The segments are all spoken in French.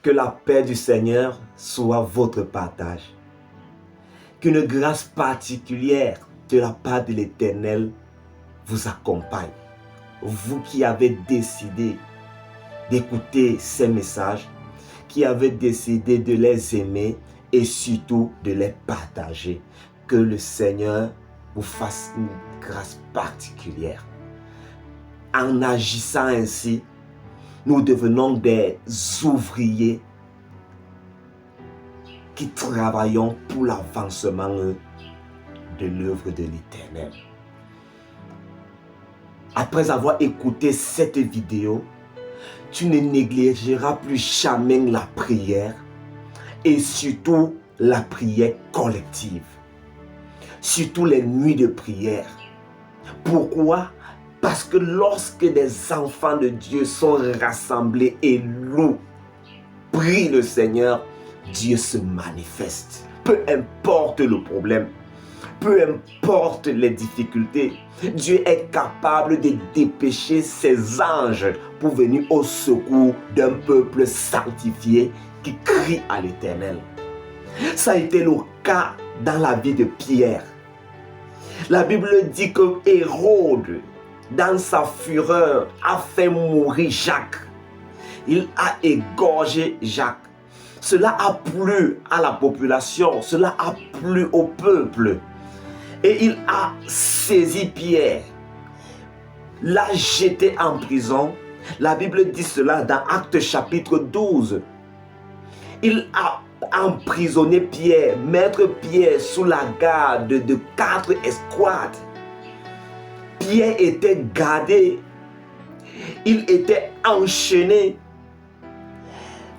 Que la paix du Seigneur soit votre partage. Qu'une grâce particulière de la part de l'Éternel vous accompagne. Vous qui avez décidé d'écouter ces messages, qui avez décidé de les aimer et surtout de les partager. Que le Seigneur vous fasse une grâce particulière. En agissant ainsi, nous devenons des ouvriers qui travaillons pour l'avancement de l'œuvre de l'Éternel. Après avoir écouté cette vidéo, tu ne négligeras plus jamais la prière et surtout la prière collective. Surtout les nuits de prière. Pourquoi? Parce que lorsque des enfants de Dieu sont rassemblés et louent, prient le Seigneur, Dieu se manifeste. Peu importe le problème, peu importe les difficultés, Dieu est capable de dépêcher ses anges pour venir au secours d'un peuple sanctifié qui crie à l'Éternel. Ça a été le cas dans la vie de Pierre. La Bible dit que Hérode, dans sa fureur, a fait mourir Jacques. Il a égorgé Jacques. Cela a plu à la population, cela a plu au peuple. Et il a saisi Pierre, l'a jeté en prison. La Bible dit cela dans Actes chapitre 12. Il a emprisonné Pierre, mettre Pierre sous la garde de 4 escouades. Pierre était gardé, il était enchaîné.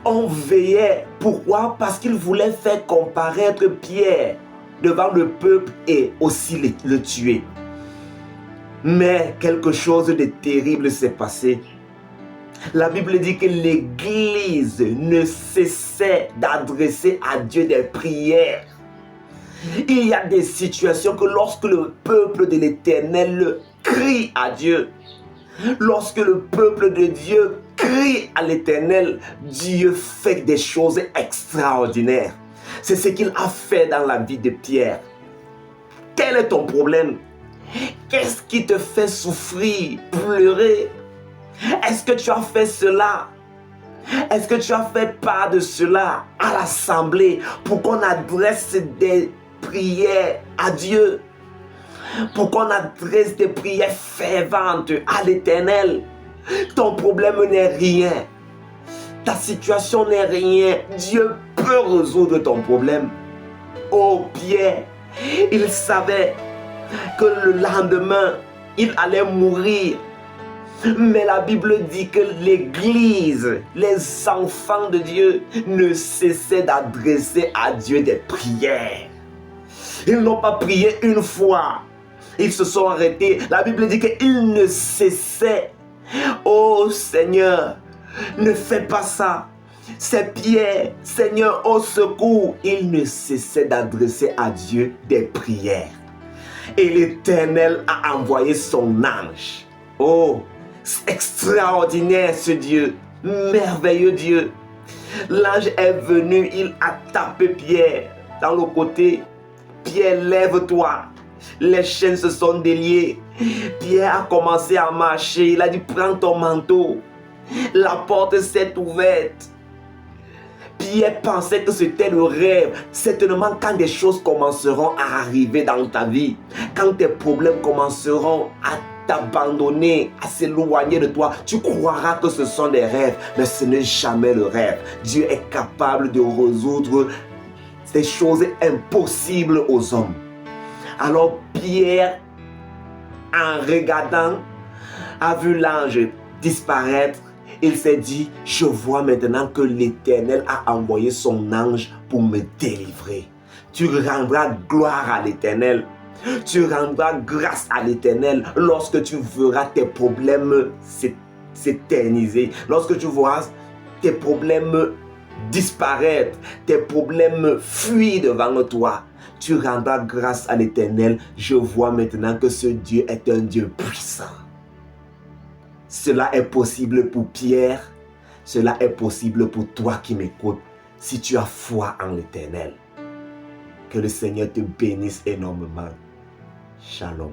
On veillait. Pourquoi? Parce qu'il voulait faire comparaître Pierre devant le peuple et aussi le tuer. Mais quelque chose de terrible s'est passé. La Bible dit que l'Église ne cessait d'adresser à Dieu des prières. Il y a des situations que lorsque le peuple de l'Éternel crie à Dieu, lorsque le peuple de Dieu crie à l'Éternel, Dieu fait des choses extraordinaires. C'est ce qu'il a fait dans la vie de Pierre. Quel est ton problème? Qu'est-ce qui te fait souffrir, pleurer? Est-ce que tu as fait cela? Est-ce que tu as fait part de cela à l'assemblée pour qu'on adresse des prières à Dieu? Pour qu'on adresse des prières ferventes à l'Éternel? Ton problème n'est rien. Ta situation n'est rien. Dieu peut résoudre ton problème. Oh Pierre, il savait que le lendemain, il allait mourir. Mais la Bible dit que l'Église, les enfants de Dieu, ne cessaient d'adresser à Dieu des prières. Ils n'ont pas prié une fois. Ils se sont arrêtés. La Bible dit qu'ils ne cessaient. Oh Seigneur, ne fais pas ça. C'est Pierre, Seigneur, au secours. Il ne cessait d'adresser à Dieu des prières. Et l'Éternel a envoyé son ange. Oh, c'est extraordinaire ce Dieu, merveilleux Dieu. L'ange est venu, il a tapé Pierre dans le côté. Pierre, lève-toi. Les chaînes se sont déliées. Pierre a commencé à marcher. Il a dit, prends ton manteau. La porte s'est ouverte. Pierre pensait que c'était le rêve. Certainement, quand des choses commenceront à arriver dans ta vie, quand tes problèmes commenceront à t'abandonner, à s'éloigner de toi, tu croiras que ce sont des rêves, mais ce n'est jamais le rêve. Dieu est capable de résoudre ces choses impossibles aux hommes. Alors Pierre, en regardant, a vu l'ange disparaître. Il s'est dit, je vois maintenant que l'Éternel a envoyé son ange pour me délivrer. Tu rendras gloire à l'Éternel. Tu rendras grâce à l'Éternel lorsque tu verras tes problèmes s'éterniser. Lorsque tu verras tes problèmes disparaître, tes problèmes fuir devant toi. Tu rendras grâce à l'Éternel. Je vois maintenant que ce Dieu est un Dieu puissant. Cela est possible pour Pierre. Cela est possible pour toi qui m'écoutes si tu as foi en l'Éternel. Que le Seigneur te bénisse énormément. Shalom.